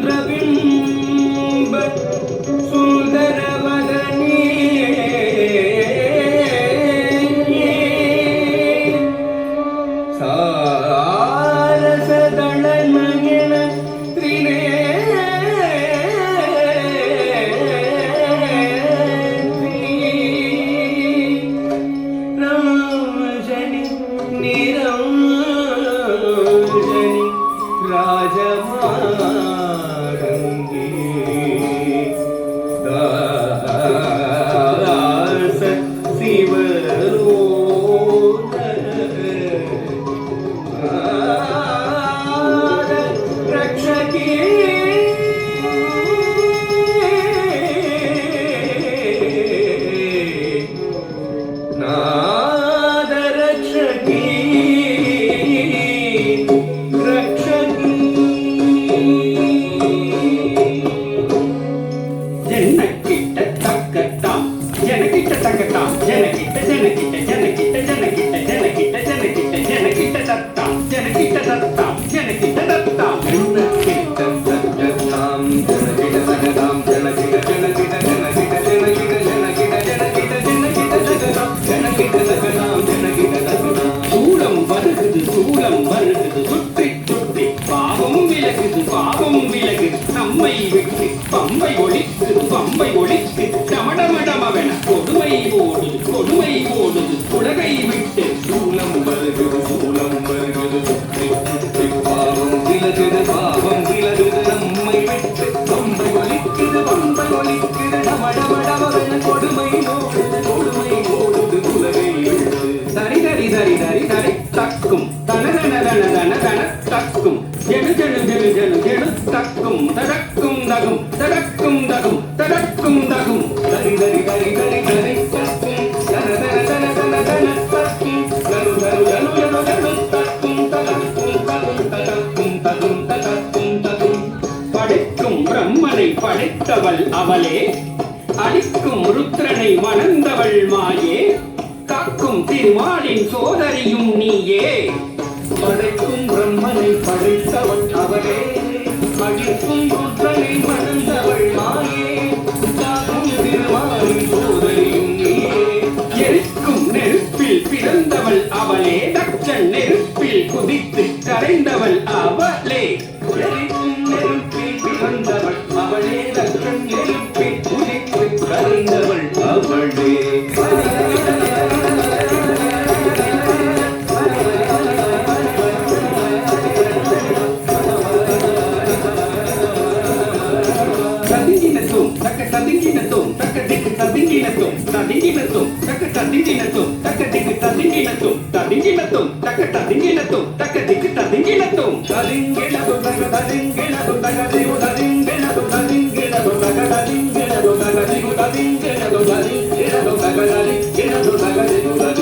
चंद्रबिंब सुंदर वदने सारस दलनयन त्रिनेत्री राजनि निरंजनि राजमारंगी दास शिवरोद रक्षकी नाद रक्षकी சூலம் வருகுது சுற்றி சுற்றி பாவம் விலகுது நம்மை விட்டு பம்பை ஒழித்து டமடமடமவென கொடுமை ஓடுது உலகை விட்டு சூலம் வருகுது சுற்றி சுற்றி பாவம் விலகுது நம்மை விட்டு பம்பை ஒழிக்குது டமடமடமவென கொடுமை ஓடுது உலகை விட்டு தரி தரி தரி தரி தரி தக்கும் தன தக்கும் ஜெனு தக்கும் தடக்கும் தகும் தடக்கும் தகும் தரி தரி தரி தரி தரி தக்கும் தன தக்கும் தகும் படைக்கும் பிரம்மனை படைத்தவள் அவளே அளிக்கும் ருத்ரனை மணந்தவள் மாயே காக்கும் திருமாலின் சோதரியும் நீயே படைக்கும் பிரம்மனை படைத்தவள் அவளே அழிக்கும் ருத்ரனை மணந்தவள் மாயே காக்கும் திருமாலின் சோதரியும் நீயே எரிக்கும் நெருப்பில் பிறந்தவள் அவளே தட்சன் நெருப்பில் குதித்து கரைந்தவள் அவளே எரிக்கும் நெருப்பில் பிறந்தவள் அவளே தட்சன் நெருப்பில் குதித்து கரைந்தவள் அவளே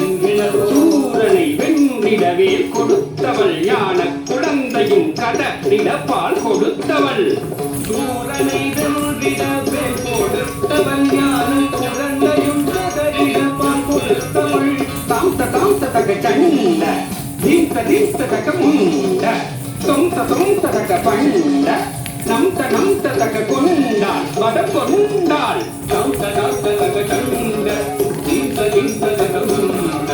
சூரனை வென்றிடவே கொடுத்தவள் ஞான குழந்தையும் கடலிட பால் கொடுத்தவள் சூரனை வென்றிடவே கொடுத்தவள் ஞான குழந்தையும் கடலிட பால் கொடுத்தவள் தாம் தக சண்ட தீம்த தக முண்ட தொம்த தக பண்ட நம்த தக கொண்டாள் வட கொண்டாள் தம்த தக சண்ட தீம்த தக முண்ட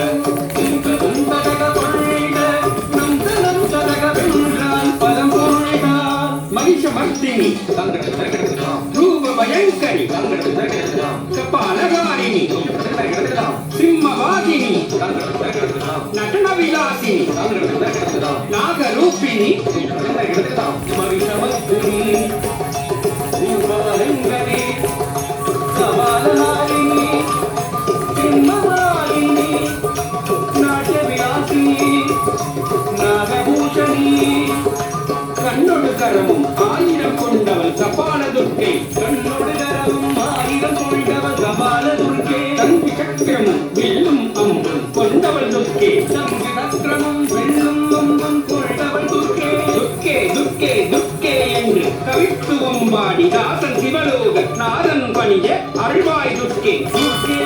தீம்த தக கொண்ட நம்த தக வென்றாள் பலம் கொண்டாள் மகிஷமர்த்தினி ரூப பயங்கரி கபாலகாரிணி சிம்மவாகினி நடன விலாசினி நாகரூபிணி மகிஷமர்த்தினி ரூப பயங்கரி கபாலகாரிணி சிம்மவாகினி நாட விலாசினி நாகபூஷணி கண்ணொடு கரமும் ஆயிரம் கொண்டவள் கபால துர்க்கை கண்ணொடு கரமும் ஆயிரம் கொண்டவள் கபால துர்க்கை தங்கி சக்கரமும் வில்லும் அம்பும் கொண்டவள் துர்க்கை தங்கி சக்கரமும் வில்லும் அம்பும் கொண்டவள் துர்க்கை துர்க்கே துர்க்கே துர்க்கே என்று தாரன் பணிய அருள்வாய் துர்க்கே துர்க்கே